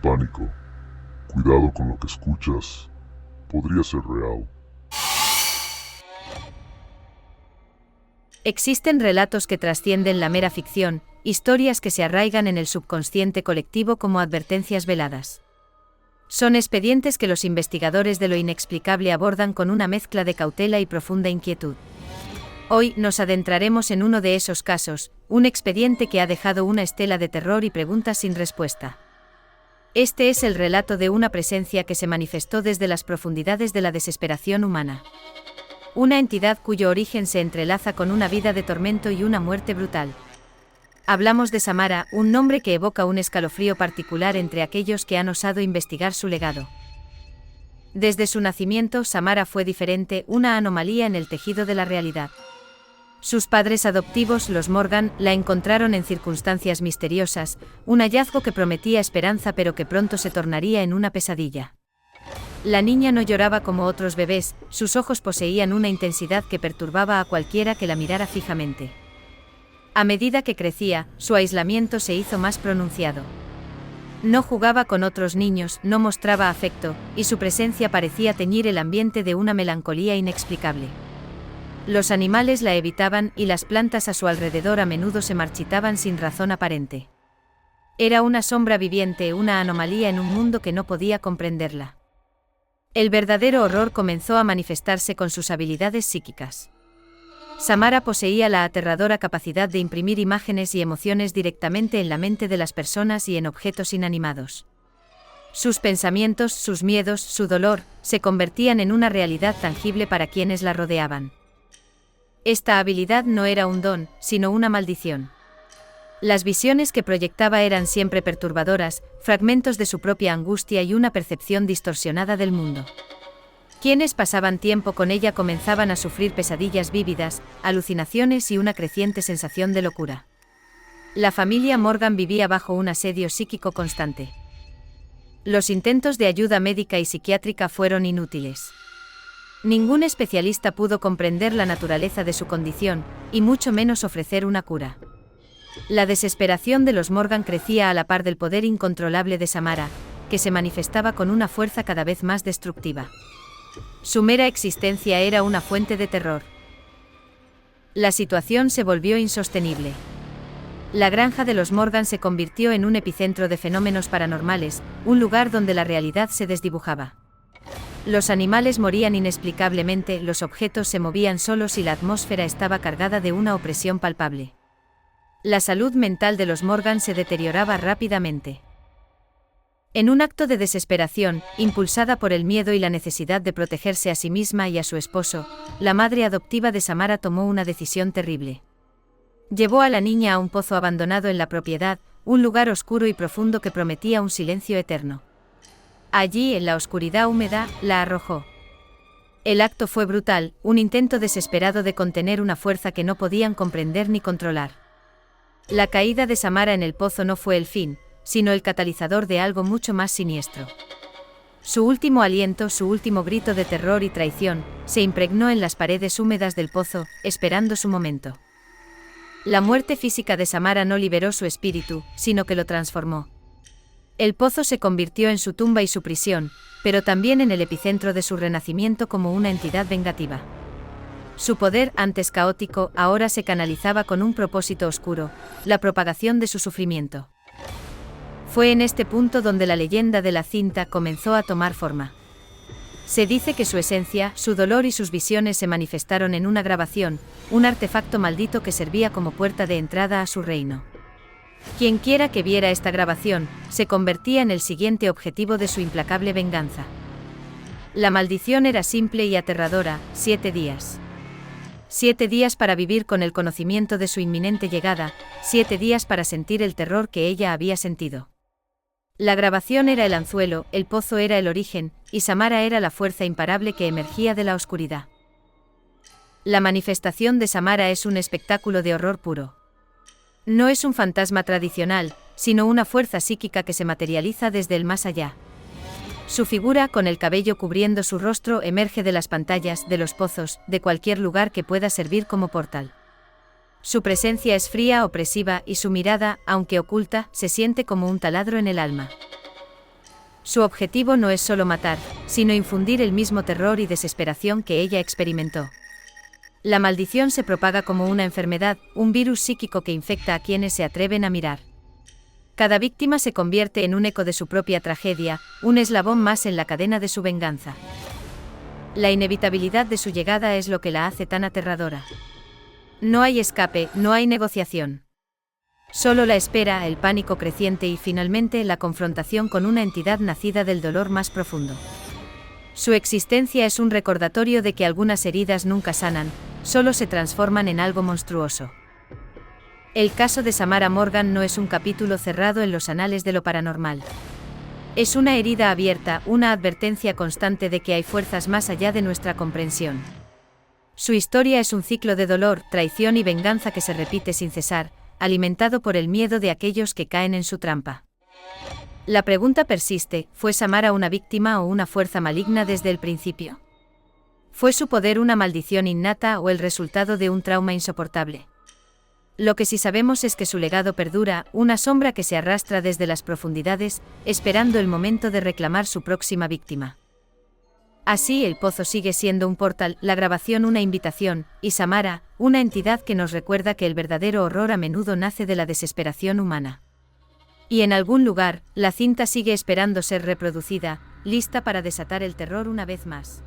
pánico. Cuidado con lo que escuchas. Podría ser real. Existen relatos que trascienden la mera ficción, historias que se arraigan en el subconsciente colectivo como advertencias veladas. Son expedientes que los investigadores de lo inexplicable abordan con una mezcla de cautela y profunda inquietud. Hoy nos adentraremos en uno de esos casos, un expediente que ha dejado una estela de terror y preguntas sin respuesta. Este es el relato de una presencia que se manifestó desde las profundidades de la desesperación humana. Una entidad cuyo origen se entrelaza con una vida de tormento y una muerte brutal. Hablamos de Samara, un nombre que evoca un escalofrío particular entre aquellos que han osado investigar su legado. Desde su nacimiento, Samara fue diferente, una anomalía en el tejido de la realidad. Sus padres adoptivos, los Morgan, la encontraron en circunstancias misteriosas, un hallazgo que prometía esperanza pero que pronto se tornaría en una pesadilla. La niña no lloraba como otros bebés, sus ojos poseían una intensidad que perturbaba a cualquiera que la mirara fijamente. A medida que crecía, su aislamiento se hizo más pronunciado. No jugaba con otros niños, no mostraba afecto, y su presencia parecía teñir el ambiente de una melancolía inexplicable. Los animales la evitaban y las plantas a su alrededor a menudo se marchitaban sin razón aparente. Era una sombra viviente, una anomalía en un mundo que no podía comprenderla. El verdadero horror comenzó a manifestarse con sus habilidades psíquicas. Samara poseía la aterradora capacidad de imprimir imágenes y emociones directamente en la mente de las personas y en objetos inanimados. Sus pensamientos, sus miedos, su dolor, se convertían en una realidad tangible para quienes la rodeaban. Esta habilidad no era un don, sino una maldición. Las visiones que proyectaba eran siempre perturbadoras, fragmentos de su propia angustia y una percepción distorsionada del mundo. Quienes pasaban tiempo con ella comenzaban a sufrir pesadillas vívidas, alucinaciones y una creciente sensación de locura. La familia Morgan vivía bajo un asedio psíquico constante. Los intentos de ayuda médica y psiquiátrica fueron inútiles. Ningún especialista pudo comprender la naturaleza de su condición, y mucho menos ofrecer una cura. La desesperación de los Morgan crecía a la par del poder incontrolable de Samara, que se manifestaba con una fuerza cada vez más destructiva. Su mera existencia era una fuente de terror. La situación se volvió insostenible. La granja de los Morgan se convirtió en un epicentro de fenómenos paranormales, un lugar donde la realidad se desdibujaba. Los animales morían inexplicablemente, los objetos se movían solos y la atmósfera estaba cargada de una opresión palpable. La salud mental de los Morgan se deterioraba rápidamente. En un acto de desesperación, impulsada por el miedo y la necesidad de protegerse a sí misma y a su esposo, la madre adoptiva de Samara tomó una decisión terrible. Llevó a la niña a un pozo abandonado en la propiedad, un lugar oscuro y profundo que prometía un silencio eterno. Allí, en la oscuridad húmeda, la arrojó. El acto fue brutal, un intento desesperado de contener una fuerza que no podían comprender ni controlar. La caída de Samara en el pozo no fue el fin, sino el catalizador de algo mucho más siniestro. Su último aliento, su último grito de terror y traición, se impregnó en las paredes húmedas del pozo, esperando su momento. La muerte física de Samara no liberó su espíritu, sino que lo transformó. El pozo se convirtió en su tumba y su prisión, pero también en el epicentro de su renacimiento como una entidad vengativa. Su poder, antes caótico, ahora se canalizaba con un propósito oscuro, la propagación de su sufrimiento. Fue en este punto donde la leyenda de la cinta comenzó a tomar forma. Se dice que su esencia, su dolor y sus visiones se manifestaron en una grabación, un artefacto maldito que servía como puerta de entrada a su reino. Quienquiera que viera esta grabación, se convertía en el siguiente objetivo de su implacable venganza. La maldición era simple y aterradora: 7 días. 7 días para vivir con el conocimiento de su inminente llegada, 7 días para sentir el terror que ella había sentido. La grabación era el anzuelo, el pozo era el origen, y Samara era la fuerza imparable que emergía de la oscuridad. La manifestación de Samara es un espectáculo de horror puro. No es un fantasma tradicional, sino una fuerza psíquica que se materializa desde el más allá. Su figura, con el cabello cubriendo su rostro, emerge de las pantallas, de los pozos, de cualquier lugar que pueda servir como portal. Su presencia es fría, opresiva, y su mirada, aunque oculta, se siente como un taladro en el alma. Su objetivo no es solo matar, sino infundir el mismo terror y desesperación que ella experimentó. La maldición se propaga como una enfermedad, un virus psíquico que infecta a quienes se atreven a mirar. Cada víctima se convierte en un eco de su propia tragedia, un eslabón más en la cadena de su venganza. La inevitabilidad de su llegada es lo que la hace tan aterradora. No hay escape, no hay negociación. Solo la espera, el pánico creciente y finalmente la confrontación con una entidad nacida del dolor más profundo. Su existencia es un recordatorio de que algunas heridas nunca sanan, solo se transforman en algo monstruoso. El caso de Samara Morgan no es un capítulo cerrado en los anales de lo paranormal. Es una herida abierta, una advertencia constante de que hay fuerzas más allá de nuestra comprensión. Su historia es un ciclo de dolor, traición y venganza que se repite sin cesar, alimentado por el miedo de aquellos que caen en su trampa. La pregunta persiste, ¿fue Samara una víctima o una fuerza maligna desde el principio? ¿Fue su poder una maldición innata o el resultado de un trauma insoportable? Lo que sí sabemos es que su legado perdura, una sombra que se arrastra desde las profundidades, esperando el momento de reclamar su próxima víctima. Así el pozo sigue siendo un portal, la grabación una invitación, y Samara, una entidad que nos recuerda que el verdadero horror a menudo nace de la desesperación humana. Y en algún lugar, la cinta sigue esperando ser reproducida, lista para desatar el terror una vez más.